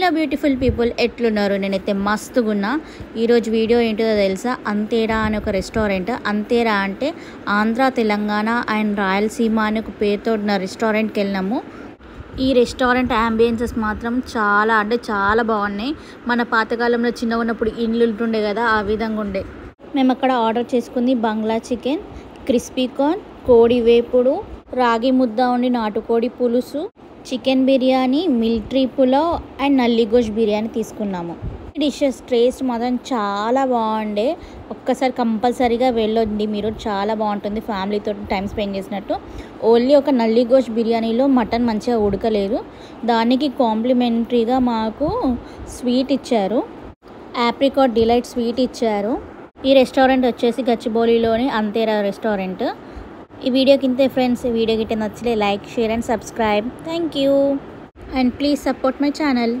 Hello beautiful people, ఎట్లున్నారు? నేనైతే మస్తుగున్నా. ఈరోజు వీడియో ఏంటో తెలుసా? అంతేరా అనే ఒక రెస్టారెంట్. అంతేరా అంటే ఆంధ్ర, తెలంగాణ అండ్ రాయలసీమ అనే ఒక పేరుతో ఉన్న రెస్టారెంట్కి వెళ్ళినాము. ఈ రెస్టారెంట్ అంబియన్సెస్ మాత్రం చాలా అంటే చాలా బాగున్నాయి. మన పాతకాలంలో చిన్నగా ఉన్నప్పుడు ఇండ్లు ఉంటుండే కదా, ఆ విధంగా ఉండే. మేము అక్కడ ఆర్డర్ చేసుకుంది బంగ్లా చికెన్, క్రిస్పీ కార్న్, కోడి వేపుడు, రాగి ముద్ద ఉండి నాటుకోడి పులుసు, chicken biryani, military pulao and nalli gosht biryani తీసుకున్నాము. ఈ డిషెస్ టేస్ట్ మాత్రం చాలా బాగుండే. ఒక్కసారి కంపల్సరీగా వెళ్ళొద్ది మీరు, చాలా బాగుంటుంది. ఫ్యామిలీతో టైం స్పెండ్ చేసినట్టు. ఓన్లీ ఒక నల్లిగోష్ బిర్యానీలో మటన్ మంచిగా ఉడకలేదు. దానికి కాంప్లిమెంటరీగా మాకు స్వీట్ ఇచ్చారు, ఆప్రికాట్ డిలైట్ స్వీట్ ఇచ్చారు. ఈ రెస్టారెంట్ వచ్చేసి గచ్చిబౌలిలోని అంతేరా రెస్టారెంట్. ఈ వీడియోకి ఇంతే ఫ్రెండ్స్. ఈ వీడియో గిట్ట నచ్చితే like, share and subscribe. Thank you and please support my channel.